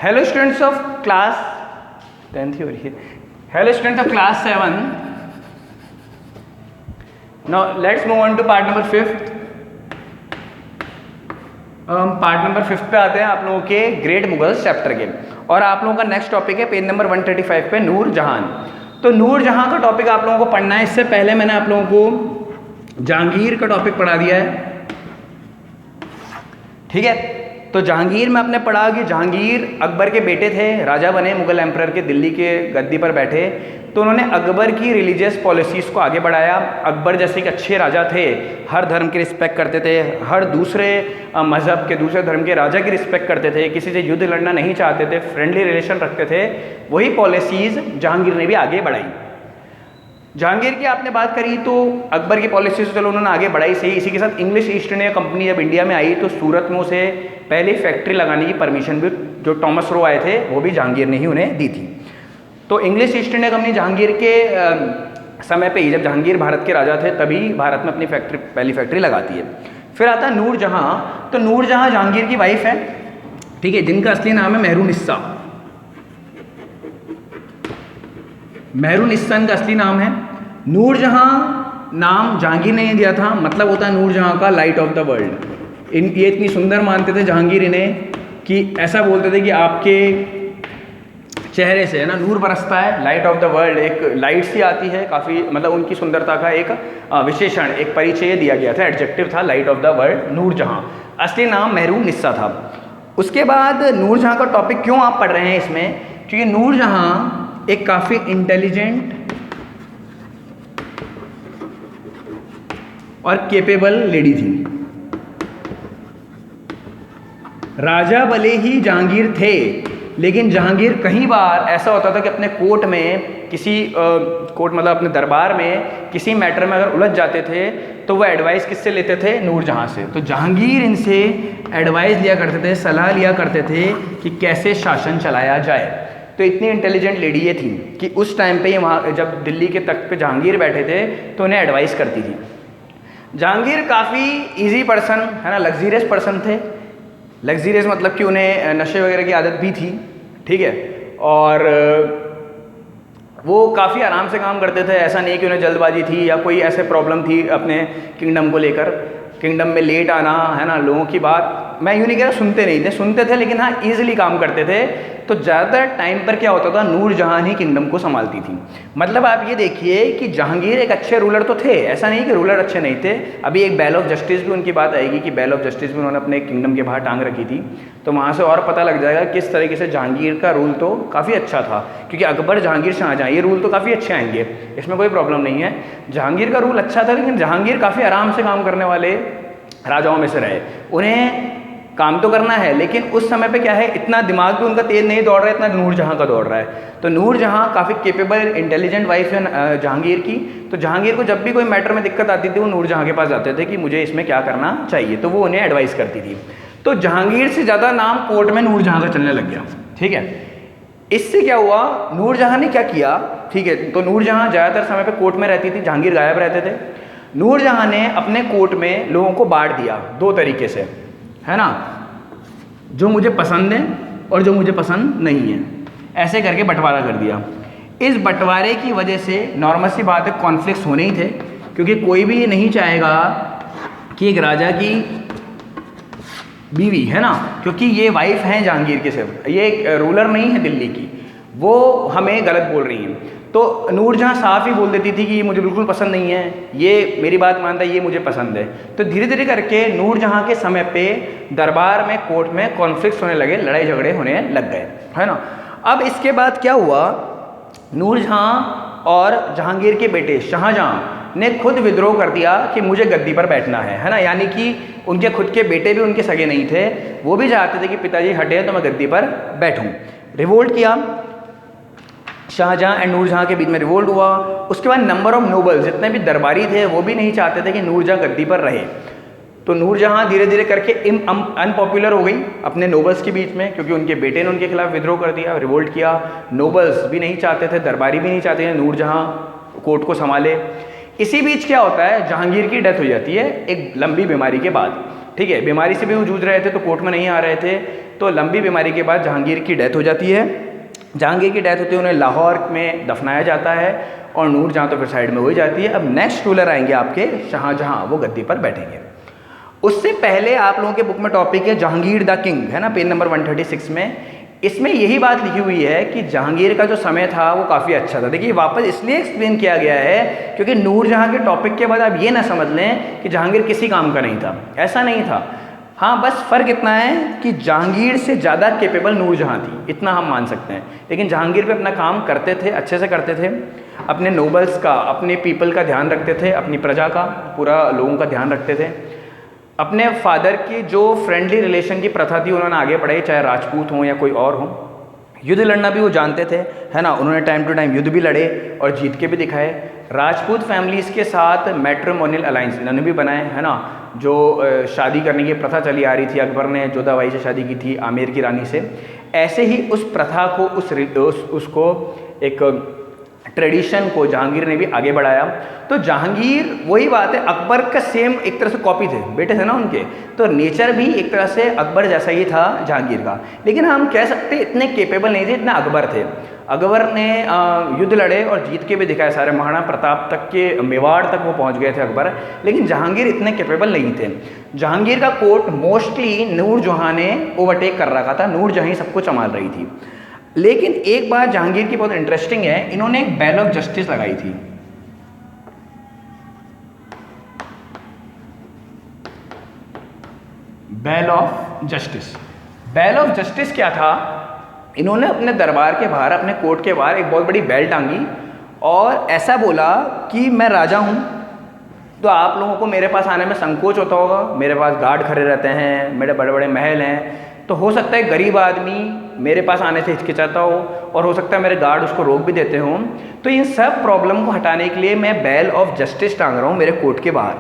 Hello students of class 10th ही हो रही है। Hello students of class 7। Now let's move on to part number 5th। Part number 5 पे आते हैं आप लोगों के ग्रेट मुगल्स चैप्टर के, और आप लोगों का नेक्स्ट टॉपिक है पेज नंबर 135 पे नूर जहां। तो नूर जहां का टॉपिक आप लोगों को पढ़ना है। इससे पहले मैंने आप लोगों को जहांगीर का टॉपिक पढ़ा दिया है, ठीक है। तो जहांगीर में आपने पढ़ा कि जहांगीर अकबर के बेटे थे, राजा बने, मुगल एम्परर के दिल्ली के गद्दी पर बैठे। तो उन्होंने अकबर की रिलीजियस पॉलिसीज़ को आगे बढ़ाया। अकबर जैसे एक अच्छे राजा थे, हर धर्म की रिस्पेक्ट करते थे, हर दूसरे मज़हब के दूसरे धर्म के राजा की रिस्पेक्ट करते थे, किसी से युद्ध लड़ना नहीं चाहते थे, फ्रेंडली रिलेशन रखते थे। वही पॉलिसीज़ जहांगीर ने भी आगे बढ़ाई। जहांगीर की आपने बात करी तो अकबर की पॉलिसी से चलो उन्होंने आगे बढ़ाई सही। इसी के साथ इंग्लिश ईस्ट इंडिया कंपनी जब इंडिया में आई तो सूरत में उसे पहली फैक्ट्री लगाने की परमिशन भी जो टॉमस रो आए थे वो भी जहांगीर ने ही उन्हें दी थी। तो English east India company Jahangir के समय पे ही, जब जहांगीर भारत के राजा थे तभी भारत में अपनी पहली फैक्ट्री लगाती है। फिर आता है नूर जहां। तो नूर जहां जहांगीर की वाइफ है, ठीक है, जिनका असली नाम है मेहरुनिस्सा। मेहरुनिस्सा का असली नाम है। नूर जहां नाम जहांगीर ने दिया था, मतलब होता है नूर जहां का लाइट ऑफ द वर्ल्ड। ये इतनी सुंदर मानते थे जहांगीर इन्हें कि ऐसा बोलते थे कि आपके चेहरे से है ना नूर बरसता है, लाइट ऑफ द वर्ल्ड, एक लाइट सी आती है। काफ़ी मतलब उनकी सुंदरता का एक विशेषण, एक परिचय दिया गया था, एडजेक्टिव था लाइट ऑफ द वर्ल्ड नूर जहां। असली नाम मेहरुनिस्सा था। उसके बाद नूर जहां का टॉपिक क्यों आप पढ़ रहे हैं इसमें, क्योंकि नूर जहां एक काफ़ी इंटेलिजेंट और केपेबल लेडी थी। राजा भले ही जहांगीर थे, लेकिन जहांगीर कई बार ऐसा होता था कि अपने कोर्ट में किसी कोर्ट मतलब अपने दरबार में किसी मैटर में अगर उलझ जाते थे तो वो एडवाइस किससे लेते थे, नूर जहां से। तो जहांगीर इनसे एडवाइस लिया करते थे, सलाह लिया करते थे कि कैसे शासन चलाया जाए। तो इतनी इंटेलिजेंट लेडी ये थी कि उस टाइम पे ये वहाँ जब दिल्ली के तख्त पे जहांगीर बैठे थे तो उन्हें एडवाइस करती थी। जहांगीर काफ़ी इजी पर्सन है ना, लग्जीरियस पर्सन थे। लग्जीरियस मतलब कि उन्हें नशे वगैरह की आदत भी थी, ठीक है, और वो काफ़ी आराम से काम करते थे। ऐसा नहीं कि उन्हें जल्दबाजी थी या कोई ऐसे प्रॉब्लम थी अपने किंगडम को लेकर। किंगडम में लेट आना है ना, लोगों की बात मैं यूँ नहीं कह रहा सुनते नहीं थे, सुनते थे, लेकिन हाँ ईजिली काम करते थे। तो ज़्यादातर टाइम पर क्या होता था, नूर जहां ही किंगडम को संभालती थी। मतलब आप ये देखिए कि जहांगीर एक अच्छे रूलर तो थे, ऐसा नहीं कि रूलर अच्छे नहीं थे। अभी एक बेल ऑफ जस्टिस भी उनकी बात आएगी कि बेल ऑफ जस्टिस भी उन्होंने अपने किंगडम के बाहर टांग रखी थी। तो वहाँ से और पता लग जाएगा किस तरीके से जहांगीर का रूल तो काफ़ी अच्छा था, क्योंकि अकबर, जहांगीर, शाहजहां ये रूल तो काफ़ी अच्छे आएंगे, इसमें कोई प्रॉब्लम नहीं है। जहांगीर का रूल अच्छा था, लेकिन जहांगीर काफ़ी आराम से काम करने वाले राजाओं में से रहे। उन्हें काम तो करना है, लेकिन उस समय पे क्या है, इतना दिमाग भी उनका तेज नहीं दौड़ रहा है इतना नूर जहां का दौड़ रहा है। तो नूर जहां काफ़ी केपेबल इंटेलिजेंट वाइफ है जहांगीर की। तो जहांगीर को जब भी कोई मैटर में दिक्कत आती थी वो नूर जहां के पास जाते थे कि मुझे इसमें क्या करना चाहिए, तो वो उन्हें एडवाइस करती थी। तो जहांगीर से ज़्यादा नाम कोर्ट में नूर जहां का चलने लग गया, ठीक है। इससे क्या हुआ, नूर जहां ने क्या किया, ठीक है, तो नूर जहां ज़्यादातर समय पर कोर्ट में रहती थी, जहांगीर गायब रहते थे। नूर जहां ने अपने कोर्ट में लोगों को बांट दिया दो तरीके से, है ना, जो मुझे पसंद है और जो मुझे पसंद नहीं है, ऐसे करके बंटवारा कर दिया। इस बंटवारे की वजह से नॉर्मल सी बात है कॉन्फ्लिक्ट्स होने ही थे, क्योंकि कोई भी ये नहीं चाहेगा कि एक राजा की बीवी है ना, क्योंकि ये वाइफ हैं जहांगीर के, सिर्फ ये एक रूलर नहीं है दिल्ली की, वो हमें गलत बोल रही हैं। तो नूर जहां साफ ही बोल देती थी कि ये मुझे बिल्कुल पसंद नहीं है, ये मेरी बात मानता है, ये मुझे पसंद है। तो धीरे धीरे करके नूर जहां के समय पे दरबार में, कोर्ट में कॉन्फ्लिक्ट्स होने लगे, लड़ाई झगड़े होने लग गए, है ना। अब इसके बाद क्या हुआ, नूर जहां और जहांगीर के बेटे शाहजहां ने खुद विद्रोह कर दिया कि मुझे गद्दी पर बैठना है ना। यानी कि उनके खुद के बेटे भी उनके सगे नहीं थे, वो भी चाहते थे कि पिताजी हटे तो मैं गद्दी पर बैठूं। रिवोल्ट किया, शाहजहां एंड नूरजहां के बीच में रिवोल्ट हुआ। उसके बाद नंबर ऑफ नोबल्स, जितने भी दरबारी थे, वो भी नहीं चाहते थे कि नूरजहां गद्दी पर रहे। तो नूरजहां धीरे धीरे करके अनपॉपुलर हो गई अपने नोबल्स के बीच में, क्योंकि उनके बेटे ने उनके खिलाफ विद्रोह कर दिया, रिवोल्ट किया। नोबल्स भी नहीं चाहते थे, दरबारी भी नहीं चाहते थे नूरजहां कोर्ट को संभाले। इसी बीच क्या होता है, जहांगीर की डेथ हो जाती है एक लंबी बीमारी के बाद, ठीक है। बीमारी से भी वो जूझ रहे थे तो कोर्ट में नहीं आ रहे थे। तो लंबी बीमारी के बाद जहांगीर की डेथ हो जाती है। जहांगीर की डेथ होती है, उन्हें लाहौर में दफनाया जाता है और नूरजहाँ तो फिर साइड में हो ही जाती है। अब नेक्स्ट रूलर आएंगे आपके शाहजहाँ, वो गद्दी पर बैठेंगे। उससे पहले आप लोगों के बुक में टॉपिक है जहांगीर द किंग, है ना, पेज नंबर 136 में। इसमें यही बात लिखी हुई है कि जहांगीर का जो समय था वो काफ़ी अच्छा था। देखिए वापस इसलिए एक्सप्लेन किया गया है क्योंकि नूरजहाँ के टॉपिक के बाद आप ये ना समझ लें कि जहांगीर किसी काम का नहीं था, ऐसा नहीं था। हाँ, बस फ़र्क इतना है कि जहांगीर से ज़्यादा कैपेबल नूरजहाँ थी, इतना हम मान सकते हैं। लेकिन जहांगीर भी अपना काम करते थे, अच्छे से करते थे, अपने नोबल्स का, अपने पीपल का ध्यान रखते थे, अपनी प्रजा का, पूरा लोगों का ध्यान रखते थे। अपने फादर की जो फ्रेंडली रिलेशन की प्रथा थी उन्होंने आगे बढ़ाई, चाहे राजपूत हों या कोई और हो। युद्ध लड़ना भी वो जानते थे, है ना, उन्होंने टाइम टू टाइम युद्ध भी लड़े और जीत के भी दिखाए। राजपूत फैमिलीज़ के साथ मैट्रिमोनियल अलाइंस इन्होंने भी बनाए, है ना, जो शादी करने की प्रथा चली आ रही थी। अकबर ने जोधाबाई से शादी की थी, आमेर की रानी से। ऐसे ही उस प्रथा को, उसको एक ट्रेडिशन को जहांगीर ने भी आगे बढ़ाया। तो जहांगीर, वही बात है, अकबर का सेम एक तरह से कॉपी थे, बेटे थे ना उनके, तो नेचर भी एक तरह से अकबर जैसा ही था जहांगीर का। लेकिन हम कह सकते इतने केपेबल नहीं थे जितना अकबर थे। अकबर ने युद्ध लड़े और जीत के भी दिखाए, सारे महाराणा प्रताप तक के, मेवाड़ तक वो पहुंच गए थे अकबर। लेकिन जहांगीर इतने केपेबल नहीं थे। जहांगीर का कोर्ट मोस्टली नूरजहाँ ने ओवरटेक कर रखा था, नूरजहाँ ही सबको संभाल रही थी। लेकिन एक बात जहांगीर की बहुत इंटरेस्टिंग है, इन्होंने एक बेल ऑफ जस्टिस लगाई थी। Bell of justice, bell of justice क्या था? इन्होंने अपने दरबार के बाहर, अपने कोर्ट के बाहर एक बहुत बड़ी बेल टांगी और ऐसा बोला कि मैं राजा हूं, तो आप लोगों को मेरे पास आने में संकोच होता होगा, मेरे पास गार्ड खड़े रहते हैं, मेरे बड़े बड़े महल हैं, तो हो सकता है गरीब आदमी मेरे पास आने से हिचकिचाता हो और हो सकता है मेरे गार्ड उसको रोक भी देते हों। तो इन सब प्रॉब्लम को हटाने के लिए मैं बेल ऑफ जस्टिस टांग रहा हूँ मेरे कोर्ट के बाहर।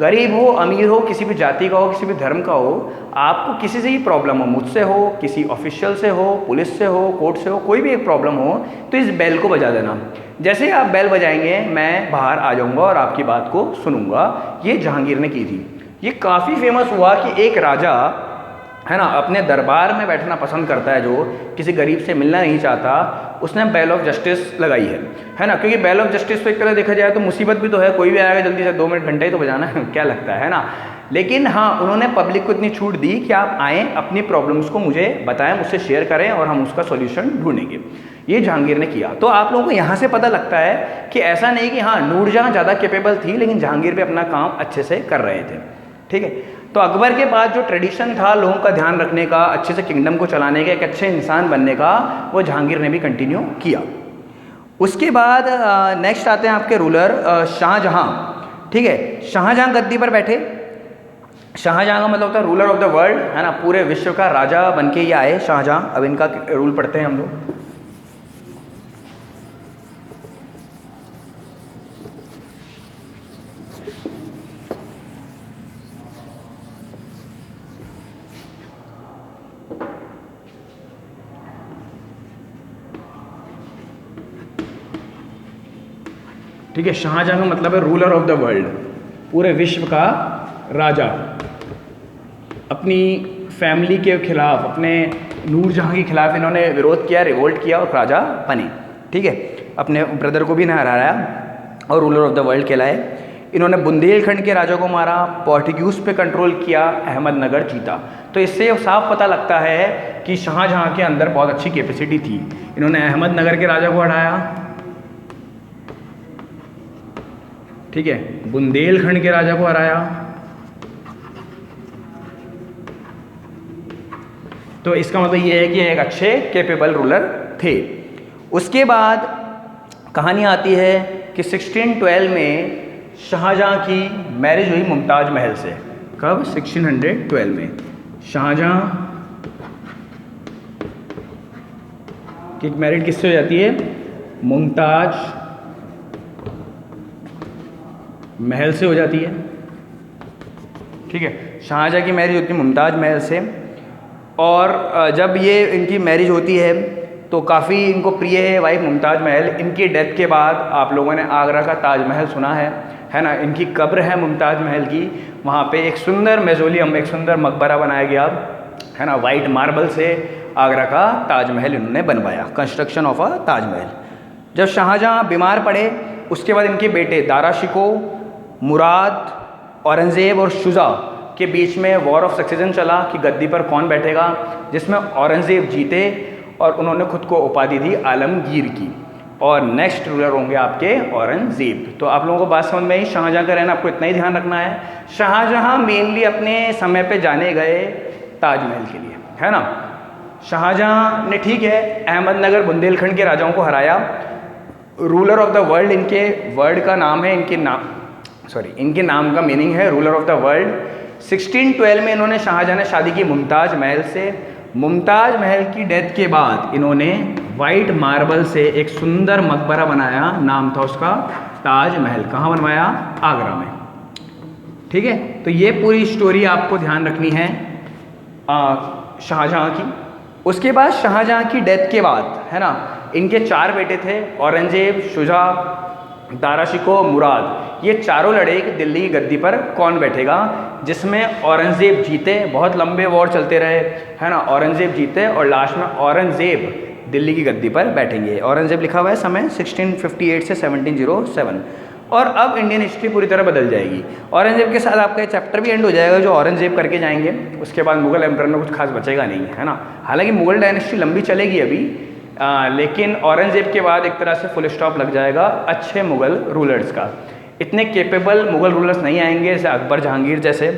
गरीब हो, अमीर हो, किसी भी जाति का हो, किसी भी धर्म का हो, आपको किसी से ही प्रॉब्लम हो, मुझसे हो, किसी ऑफिशियल से हो, पुलिस से हो, कोर्ट से हो, कोई भी एक प्रॉब्लम हो, तो इस बेल को बजा देना। जैसे ही आप बेल बजाएंगे मैं बाहर आ जाऊंगा और आपकी बात को सुनूंगा। ये जहांगीर ने की थी। ये काफ़ी फेमस हुआ कि एक राजा, है ना, अपने दरबार में बैठना पसंद करता है, जो किसी गरीब से मिलना नहीं चाहता, उसने बेल ऑफ जस्टिस लगाई है ना। क्योंकि बेल ऑफ जस्टिस तो एक तरह देखा जाए तो मुसीबत भी तो है, कोई भी आएगा जल्दी से 2 मिनट घंटे ही तो बजाना है, क्या लगता है ना। लेकिन हाँ, उन्होंने पब्लिक को इतनी छूट दी कि आप आएँ, अपनी प्रॉब्लम्स को मुझे बताएं, मुझसे शेयर करें और हम उसका सोल्यूशन ढूंढेंगे। ये जहांगीर ने किया। तो आप लोगों को यहाँ से पता लगता है कि ऐसा नहीं कि हाँ नूरजहाँ ज़्यादा कैपेबल थी, लेकिन जहांगीर भी अपना काम अच्छे से कर रहे थे। ठीक है, तो अकबर के बाद जो ट्रेडिशन था लोगों का ध्यान रखने का, अच्छे से किंगडम को चलाने का, एक अच्छे इंसान बनने का, वो जहांगीर ने भी कंटिन्यू किया। उसके बाद नेक्स्ट आते हैं आपके रूलर शाहजहाँ। ठीक है, शाहजहाँ गद्दी पर बैठे। शाहजहाँ का मतलब होता है रूलर ऑफ द वर्ल्ड, है ना, पूरे विश्व का राजा बन के ये आए शाहजहाँ। अब इनका रूल पढ़ते हैं हम लोग। ठीक है, शाहजहाँ का मतलब है रूलर ऑफ द वर्ल्ड, पूरे विश्व का राजा। अपनी फैमिली के खिलाफ, अपने नूरजहाँ के खिलाफ इन्होंने विरोध किया, रिवोल्ट किया और राजा बने। ठीक है, अपने ब्रदर को भी नहीं हराया और रूलर ऑफ द वर्ल्ड कहलाए। इन्होंने बुंदेलखंड के राजा को मारा, पोर्टुगीज पे कंट्रोल किया, अहमदनगर जीता। तो इससे साफ पता लगता है कि शाहजहाँ के अंदर बहुत अच्छी कैपेसिटी थी। इन्होंने अहमदनगर के राजा को हराया, ठीक है, बुंदेलखंड के राजा को हराया। तो इसका मतलब ये है कि एक अच्छे कैपेबल रूलर थे। उसके बाद कहानी आती है कि 1612 में शाहजहाँ की मैरिज हुई मुमताज़ महल से। कब? 1612 में शाहजहाँ की मैरिज किससे हो जाती है? मुमताज़ महल से हो जाती है। ठीक है, शाहजहाँ की मैरिज होती है मुमताज़ महल से। और जब ये इनकी मैरिज होती है तो काफ़ी इनको प्रिय है वाइफ मुमताज़ महल। इनकी डेथ के बाद आप लोगों ने आगरा का ताजमहल सुना है ना, इनकी कब्र है मुमताज़ महल की। वहाँ पे एक सुंदर मेज़ोलियम, एक सुंदर मकबरा बनाया गया है ना, वाइट मार्बल से आगरा का ताजमहल इन्होंने बनवाया, कंस्ट्रक्शन ऑफ अ ताजमहल। जब शाहजहाँ बीमार पड़े उसके बाद इनके बेटे दारा शिको, मुराद, औरंगज़ेब और शुजा के बीच में वॉर ऑफ सक्सेशन चला कि गद्दी पर कौन बैठेगा, जिसमें औरंगज़ेब जीते और उन्होंने खुद को उपाधि दी आलमगीर की, और नेक्स्ट रूलर होंगे आपके औरंगज़ेब। तो आप लोगों को बात समझ में आई, शाहजहाँ का रहना आपको इतना ही ध्यान रखना है। शाहजहाँ मेनली अपने समय पे जाने गए ताजमहल के लिए, है ना। शाहजहाँ ने ठीक है अहमदनगर बुंदेलखंड के राजाओं को हराया। रूलर ऑफ द वर्ल्ड इनके वर्ड का नाम है, इनके नाम का मीनिंग है रूलर ऑफ द वर्ल्ड। 1612 में इन्होंने शाहजहाँ ने शादी की मुमताज़ महल से। मुमताज़ महल की डेथ के बाद इन्होंने वाइट मार्बल से एक सुंदर मकबरा बनाया, नाम था उसका ताजमहल। कहाँ बनवाया? आगरा में। ठीक है, तो ये पूरी स्टोरी आपको ध्यान रखनी है शाहजहाँ की। उसके बाद शाहजहाँ की डेथ के बाद, है ना, इनके 4 बेटे थे, औरंगज़ेब, शुजा, दारा शिको, मुराद। ये चारों लड़े कि दिल्ली की गद्दी पर कौन बैठेगा, जिसमें औरंगज़ेब जीते। बहुत लंबे वॉर चलते रहे, है ना, औरंगज़ेब जीते और लास्ट में औरंगज़ेब दिल्ली की गद्दी पर बैठेंगे। औरंगज़ेब लिखा हुआ है समय 1658 से 1707। और अब इंडियन हिस्ट्री पूरी तरह बदल जाएगी। औरंगज़ेब के साथ आपका ये चैप्टर भी एंड हो जाएगा जो औरंगज़ेब करके जाएंगे। उसके बाद मुगल एम्परर में कुछ खास बचेगा नहीं, है ना। हालांकि मुगल डायनेस्टी लंबी चलेगी अभी, लेकिन औरंगज़ेब के बाद एक तरह से फुल स्टॉप लग जाएगा अच्छे मुग़ल रूलर्स का। इतने केपेबल मुग़ल रूलर्स नहीं आएंगे जैसे अकबर, जहांगीर जैसे।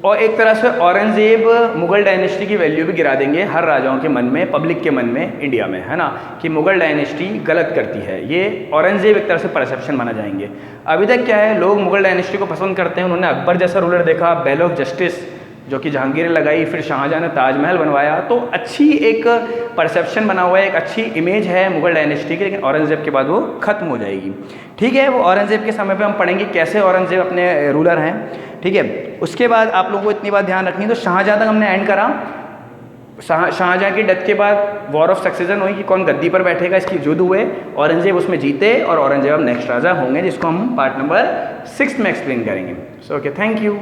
और एक तरह से औरंगज़ेब मुग़ल डायनेस्टी की वैल्यू भी गिरा देंगे हर राजाओं के मन में, पब्लिक के मन में इंडिया में, है ना, कि मुग़ल डायनेस्टी गलत करती है। ये औरंगज़ेब एक तरह से परसेप्शन माना जाएंगे। अभी तक क्या है, लोग मुग़ल डायनेस्टी को पसंद करते हैं। उन्होंने अकबर जैसा रूलर देखा, बेल ऑफ जस्टिस जो कि जहांगीर ने लगाई, फिर शाहजहाँ ने ताजमहल बनवाया। तो अच्छी एक परसेप्शन बना हुआ है, एक अच्छी इमेज है मुग़ल डायनेस्टी की, लेकिन औरंगज़ेब के बाद वो ख़त्म हो जाएगी। ठीक है, वो औरंगज़ेब के समय पे हम पढ़ेंगे कैसे औरंगज़ेब अपने रूलर हैं। ठीक है, उसके बाद आप लोगों को इतनी बात ध्यान रखनी है। तो शाहजहाँ तक हमने एंड करा। शाहजहाँ की डेथ के बाद वॉर ऑफ सक्सेशन हुई कि कौन गद्दी पर बैठेगा, इसकी युद्ध हुए, औरंगज़ेब उसमें जीते और औरंगज़ेब अब नेक्स्ट राजा होंगे, जिसको हम पार्ट नंबर 6 में एक्सप्लेन करेंगे। So okay, thank you.